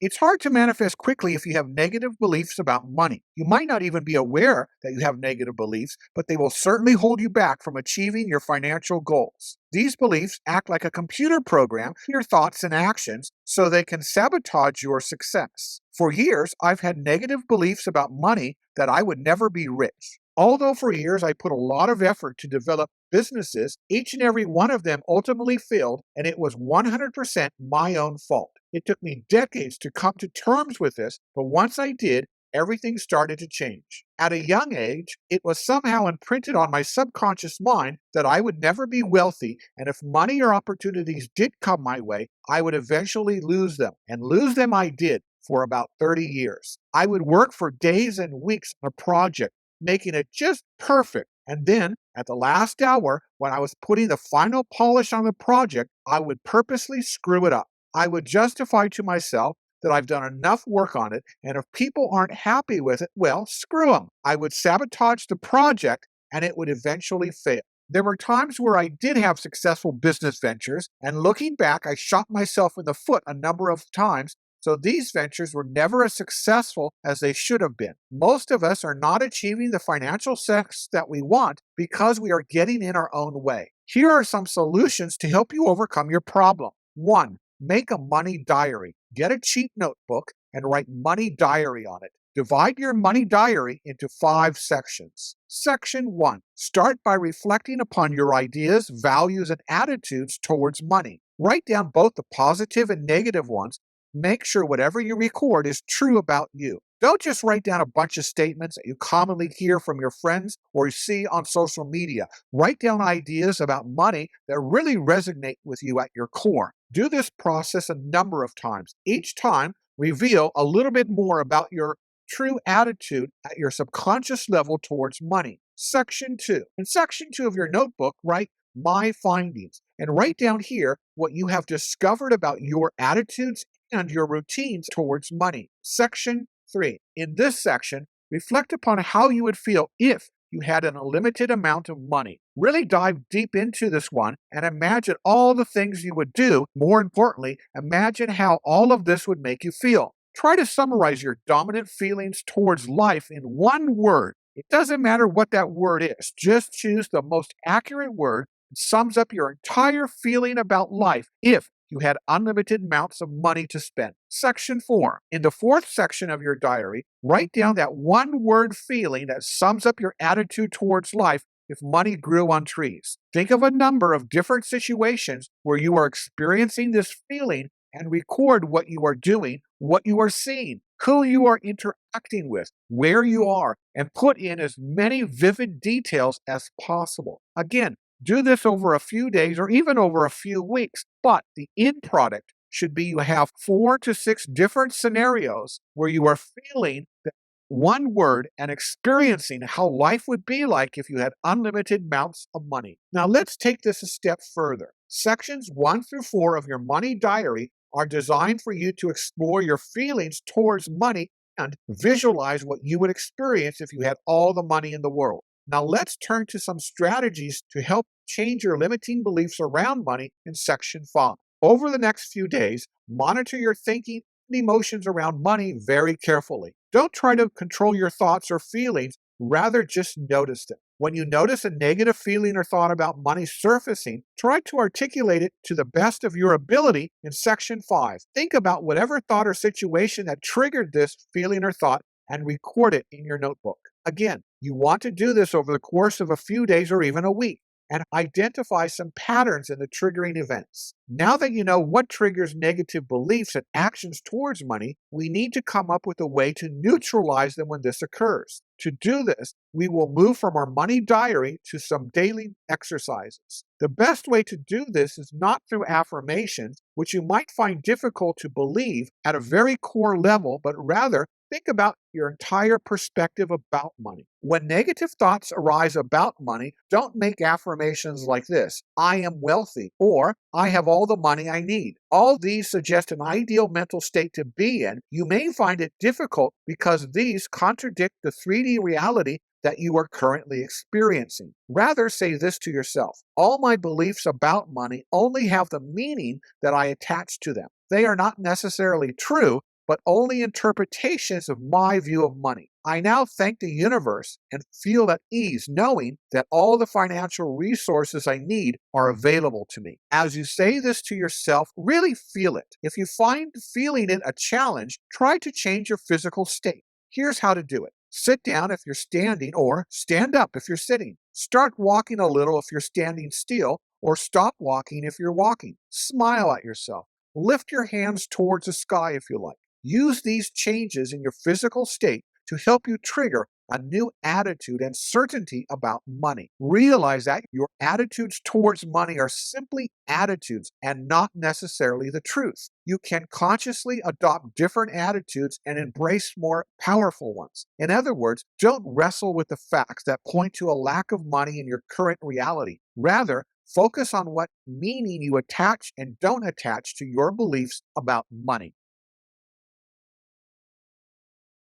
It's hard to manifest quickly if you have negative beliefs about money. You might not even be aware that you have negative beliefs, but they will certainly hold you back from achieving your financial goals. These beliefs act like a computer program for your thoughts and actions so they can sabotage your success. For years, I've had negative beliefs about money that I would never be rich. Although for years I put a lot of effort to develop businesses, each and every one of them ultimately failed, and it was 100% my own fault. It took me decades to come to terms with this, but once I did, everything started to change. At a young age, it was somehow imprinted on my subconscious mind that I would never be wealthy, and if money or opportunities did come my way, I would eventually lose them. And lose them I did for about 30 years. I would work for days and weeks on a project, making it just perfect. And then, at the last hour, when I was putting the final polish on the project, I would purposely screw it up. I would justify to myself that I've done enough work on it, and if people aren't happy with it, well, screw them. I would sabotage the project, and it would eventually fail. There were times where I did have successful business ventures, and looking back, I shot myself in the foot a number of times. So these ventures were never as successful as they should have been. Most of us are not achieving the financial success that we want because we are getting in our own way. Here are some solutions to help you overcome your problem. 1. Make a money diary. Get a cheap notebook and write money diary on it. Divide your money diary into 5 sections. Section 1. Start by reflecting upon your ideas, values, and attitudes towards money. Write down both the positive and negative ones. Make sure whatever you record is true about you. Don't just write down a bunch of statements that you commonly hear from your friends or see on social media. Write down ideas about money that really resonate with you at your core. Do this process a number of times. Each time, reveal a little bit more about your true attitude at your subconscious level towards money. Section 2. In Section 2 of your notebook, write my findings and write down here what you have discovered about your attitudes and your routines towards money. Section 3. In this section, reflect upon how you would feel if you had an unlimited amount of money. Really dive deep into this one and imagine all the things you would do. More importantly, imagine how all of this would make you feel. Try to summarize your dominant feelings towards life in one word. It doesn't matter what that word is. Just choose the most accurate word that sums up your entire feeling about life if you had unlimited amounts of money to spend. Section 4. In the 4th section of your diary, write down that one word feeling that sums up your attitude towards life if money grew on trees. Think of a number of different situations where you are experiencing this feeling and record what you are doing, what you are seeing, who you are interacting with, where you are, and put in as many vivid details as possible. Again, do this over a few days or even over a few weeks, but the end product should be you have 4 to 6 different scenarios where you are feeling that one word and experiencing how life would be like if you had unlimited amounts of money. Now let's take this a step further. Sections 1 through 4 of your money diary are designed for you to explore your feelings towards money and visualize what you would experience if you had all the money in the world. Now let's turn to some strategies to help change your limiting beliefs around money in Section 5. Over the next few days, monitor your thinking and emotions around money very carefully. Don't try to control your thoughts or feelings, rather just notice them. When you notice a negative feeling or thought about money surfacing, try to articulate it to the best of your ability in Section 5. Think about whatever thought or situation that triggered this feeling or thought and record it in your notebook. Again, you want to do this over the course of a few days or even a week and identify some patterns in the triggering events. Now that you know what triggers negative beliefs and actions towards money, we need to come up with a way to neutralize them when this occurs. To do this, we will move from our money diary to some daily exercises. The best way to do this is not through affirmations, which you might find difficult to believe at a very core level, but rather think about your entire perspective about money. When negative thoughts arise about money, don't make affirmations like this: I am wealthy, or I have all the money I need. All these suggest an ideal mental state to be in. You may find it difficult because these contradict the 3D reality that you are currently experiencing. Rather, say this to yourself: all my beliefs about money only have the meaning that I attach to them. They are not necessarily true, but only interpretations of my view of money. I now thank the universe and feel at ease knowing that all the financial resources I need are available to me. As you say this to yourself, really feel it. If you find feeling it a challenge, try to change your physical state. Here's how to do it. Sit down if you're standing, or stand up if you're sitting. Start walking a little if you're standing still, or stop walking if you're walking. Smile at yourself. Lift your hands towards the sky if you like. Use these changes in your physical state to help you trigger a new attitude and certainty about money. Realize that your attitudes towards money are simply attitudes and not necessarily the truth. You can consciously adopt different attitudes and embrace more powerful ones. In other words, don't wrestle with the facts that point to a lack of money in your current reality. Rather, focus on what meaning you attach and don't attach to your beliefs about money.